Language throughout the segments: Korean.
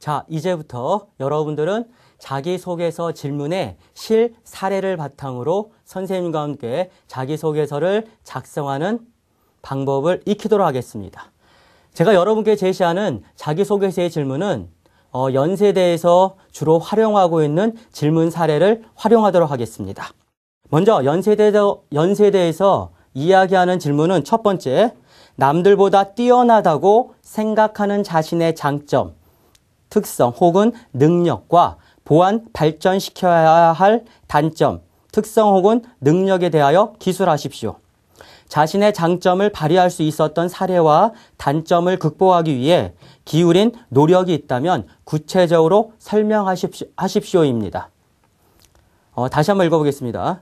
자, 이제부터 여러분들은 자기소개서 질문에 실사례를 바탕으로 선생님과 함께 자기소개서를 작성하는 방법을 익히도록 하겠습니다. 제가 여러분께 제시하는 자기소개서의 질문은 연세대에서 주로 활용하고 있는 질문 사례를 활용하도록 하겠습니다. 먼저 연세대에서 이야기하는 질문은 첫 번째, 남들보다 뛰어나다고 생각하는 자신의 장점, 특성 혹은 능력과 보완 발전시켜야 할 단점, 특성 혹은 능력에 대하여 기술하십시오. 자신의 장점을 발휘할 수 있었던 사례와 단점을 극복하기 위해 기울인 노력이 있다면 구체적으로 설명하십시오입니다. 다시 한번 읽어보겠습니다.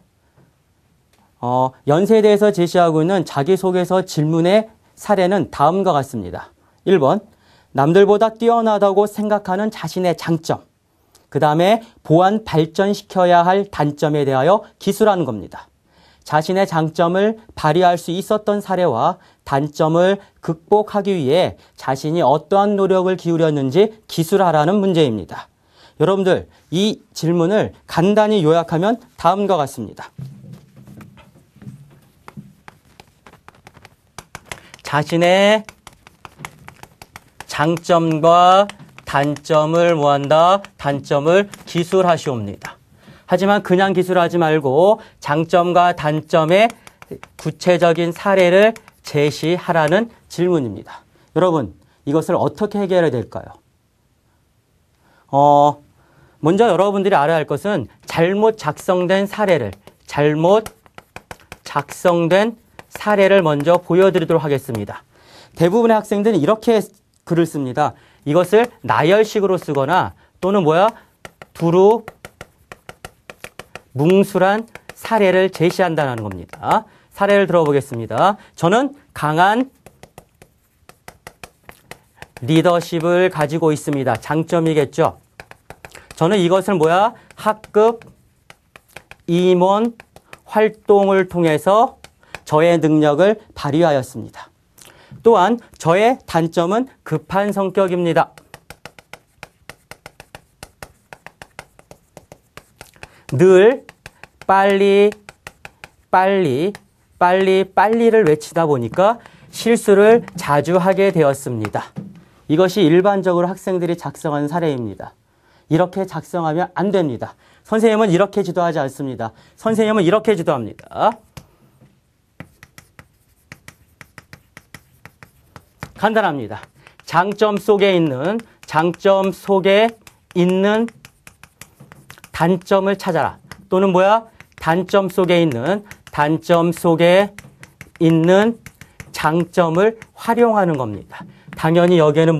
연세대에서 제시하고 있는 자기소개서 질문의 사례는 다음과 같습니다. 1번, 남들보다 뛰어나다고 생각하는 자신의 장점. 그 다음에 보완 발전시켜야 할 단점에 대하여 기술하는 겁니다. 자신의 장점을 발휘할 수 있었던 사례와 단점을 극복하기 위해 자신이 어떠한 노력을 기울였는지 기술하라는 문제입니다. 여러분들, 이 질문을 간단히 요약하면 다음과 같습니다. 자신의 장점과 단점을 뭐한다? 단점을 기술하시옵니다. 하지만 그냥 기술하지 말고 장점과 단점의 구체적인 사례를 제시하라는 질문입니다. 여러분, 이것을 어떻게 해결해야 될까요? 먼저 여러분들이 알아야 할 것은 잘못 작성된 사례를 먼저 보여드리도록 하겠습니다. 대부분의 학생들은 이렇게 글을 씁니다. 이것을 나열식으로 쓰거나 또는 두루 뭉술한 사례를 제시한다는 겁니다. 사례를 들어보겠습니다. 저는 강한 리더십을 가지고 있습니다. 장점이겠죠. 저는 이것을 학급 임원 활동을 통해서 저의 능력을 발휘하였습니다. 또한 저의 단점은 급한 성격입니다. 늘 빨리를 외치다 보니까 실수를 자주 하게 되었습니다. 이것이 일반적으로 학생들이 작성한 사례입니다. 이렇게 작성하면 안 됩니다. 선생님은 이렇게 지도하지 않습니다. 선생님은 이렇게 지도합니다. 간단합니다. 장점 속에 있는 단점을 찾아라. 또는 단점 속에 있는 장점을 활용하는 겁니다. 당연히 여기에는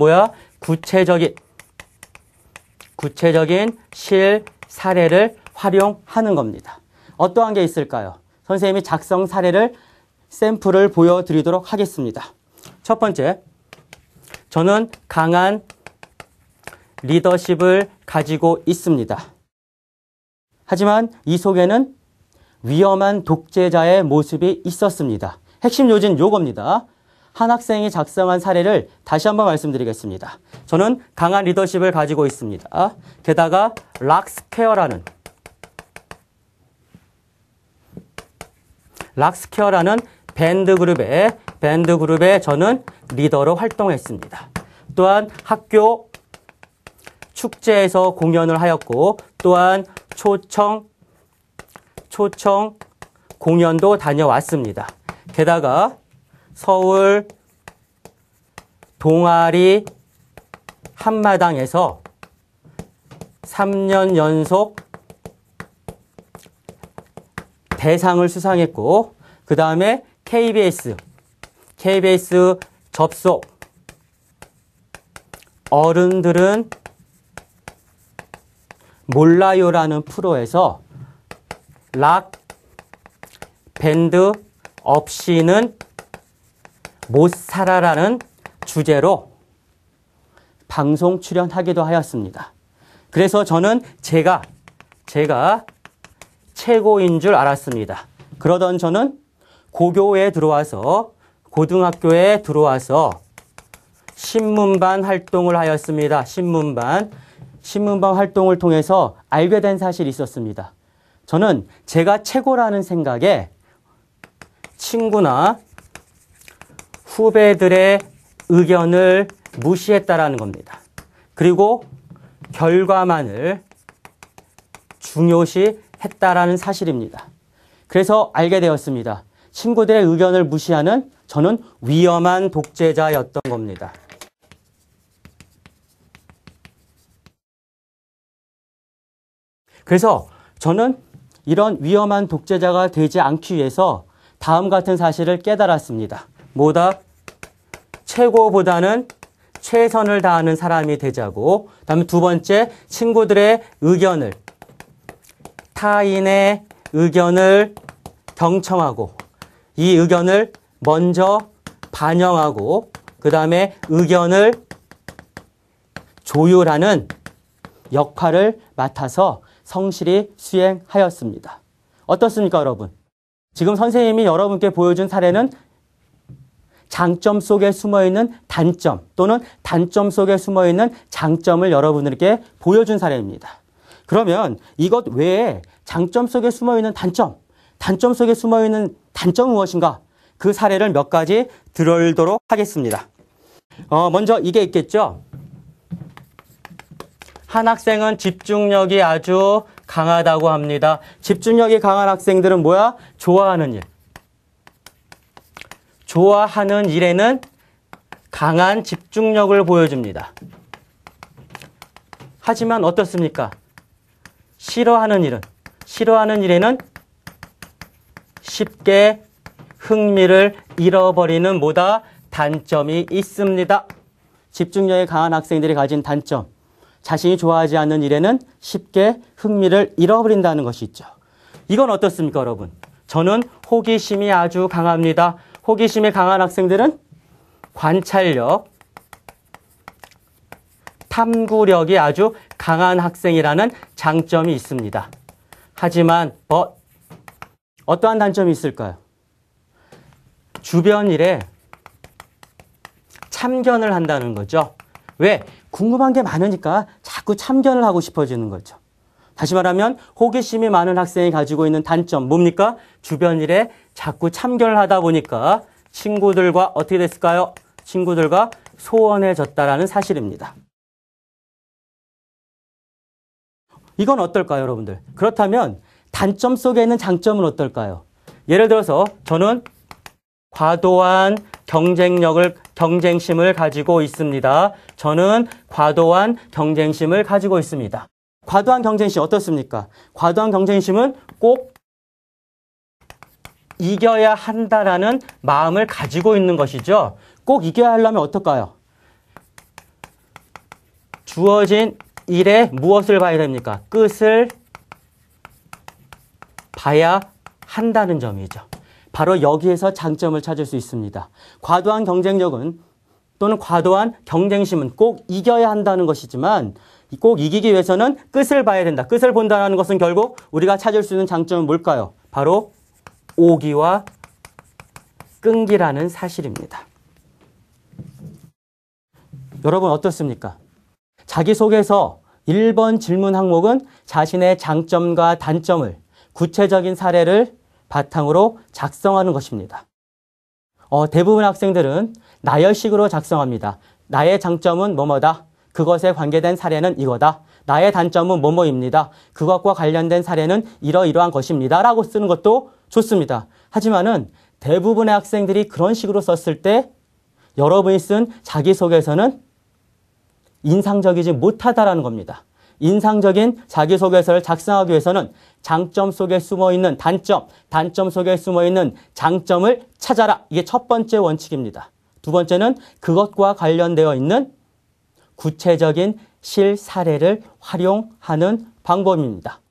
구체적인 실사례를 활용하는 겁니다. 어떠한 게 있을까요? 선생님이 작성 사례를 샘플을 보여드리도록 하겠습니다. 첫 번째, 저는 강한 리더십을 가지고 있습니다. 하지만 이 속에는 위험한 독재자의 모습이 있었습니다. 핵심 요지는 요겁니다. 한 학생이 작성한 사례를 다시 한번 말씀드리겠습니다. 저는 강한 리더십을 가지고 있습니다. 게다가 락스퀘어라는 밴드 그룹에 저는 리더로 활동했습니다. 또한 학교 축제에서 공연을 하였고, 또한 초청 공연도 다녀왔습니다. 게다가 서울 동아리 한마당에서 3년 연속 대상을 수상했고, 그 다음에 KBS 접속 어른들은 몰라요라는 프로에서 락 밴드 없이는 못 살아라는 주제로 방송 출연하기도 하였습니다. 그래서 저는 제가 최고인 줄 알았습니다. 그러던 저는 고등학교에 들어와서 신문반 활동을 하였습니다. 신문반 활동을 통해서 알게 된 사실이 있었습니다. 저는 제가 최고라는 생각에 친구나 후배들의 의견을 무시했다라는 겁니다. 그리고 결과만을 중요시했다라는 사실입니다. 그래서 알게 되었습니다. 친구들의 의견을 무시하는 저는 위험한 독재자였던 겁니다. 그래서 저는 이런 위험한 독재자가 되지 않기 위해서 다음 같은 사실을 깨달았습니다. 뭐다? 최고보다는 최선을 다하는 사람이 되자고. 그다음에 두 번째, 친구들의 의견을, 타인의 의견을 경청하고 이 의견을 먼저 반영하고 그 다음에 의견을 조율하는 역할을 맡아서 성실히 수행하였습니다. 어떻습니까, 여러분? 지금 선생님이 여러분께 보여준 사례는 장점 속에 숨어있는 단점 또는 단점 속에 숨어있는 장점을 여러분들께 보여준 사례입니다. 그러면 이것 외에 장점 속에 숨어있는 단점, 단점 속에 숨어있는 단점은 무엇인가? 그 사례를 몇 가지 들어보도록 하겠습니다. 먼저 이게 있겠죠? 한 학생은 집중력이 아주 강하다고 합니다. 집중력이 강한 학생들은 뭐야? 좋아하는 일. 좋아하는 일에는 강한 집중력을 보여줍니다. 하지만 어떻습니까? 싫어하는 일에는 쉽게 흥미를 잃어버리는 뭐다? 단점이 있습니다. 집중력이 강한 학생들이 가진 단점. 자신이 좋아하지 않는 일에는 쉽게 흥미를 잃어버린다는 것이 있죠. 이건 어떻습니까, 여러분? 저는 호기심이 아주 강합니다. 호기심이 강한 학생들은 관찰력, 탐구력이 아주 강한 학생이라는 장점이 있습니다. 하지만 어떠한 단점이 있을까요? 주변 일에 참견을 한다는 거죠. 왜? 궁금한 게 많으니까 자꾸 참견을 하고 싶어지는 거죠. 다시 말하면 호기심이 많은 학생이 가지고 있는 단점 뭡니까? 주변 일에 자꾸 참견을 하다 보니까 친구들과 어떻게 됐을까요? 친구들과 소원해졌다라는 사실입니다. 이건 어떨까요, 여러분들? 그렇다면 단점 속에 있는 장점은 어떨까요? 예를 들어서 저는 과도한 경쟁심을 가지고 있습니다. 저는 과도한 경쟁심을 가지고 있습니다. 과도한 경쟁심 어떻습니까? 과도한 경쟁심은 꼭 이겨야 한다라는 마음을 가지고 있는 것이죠. 꼭 이겨야 하려면 어떨까요? 주어진 일에 무엇을 봐야 됩니까? 끝을 봐야 한다는 점이죠. 바로 여기에서 장점을 찾을 수 있습니다. 과도한 경쟁력은 또는 과도한 경쟁심은 꼭 이겨야 한다는 것이지만 꼭 이기기 위해서는 끝을 봐야 된다. 끝을 본다는 것은 결국 우리가 찾을 수 있는 장점은 뭘까요? 바로 오기와 끈기라는 사실입니다. 여러분 어떻습니까? 자기소개서 1번 질문 항목은 자신의 장점과 단점을 구체적인 사례를 바탕으로 작성하는 것입니다. 대부분 학생들은 나열식으로 작성합니다. 나의 장점은 뭐뭐다. 그것에 관계된 사례는 이거다. 나의 단점은 뭐뭐입니다. 그것과 관련된 사례는 이러이러한 것입니다. 라고 쓰는 것도 좋습니다. 하지만은 대부분의 학생들이 그런 식으로 썼을 때 여러분이 쓴 자기소개서는 인상적이지 못하다라는 겁니다. 인상적인 자기소개서를 작성하기 위해서는 장점 속에 숨어있는 단점, 단점 속에 숨어있는 장점을 찾아라. 이게 첫 번째 원칙입니다. 두 번째는 그것과 관련되어 있는 구체적인 실사례를 활용하는 방법입니다.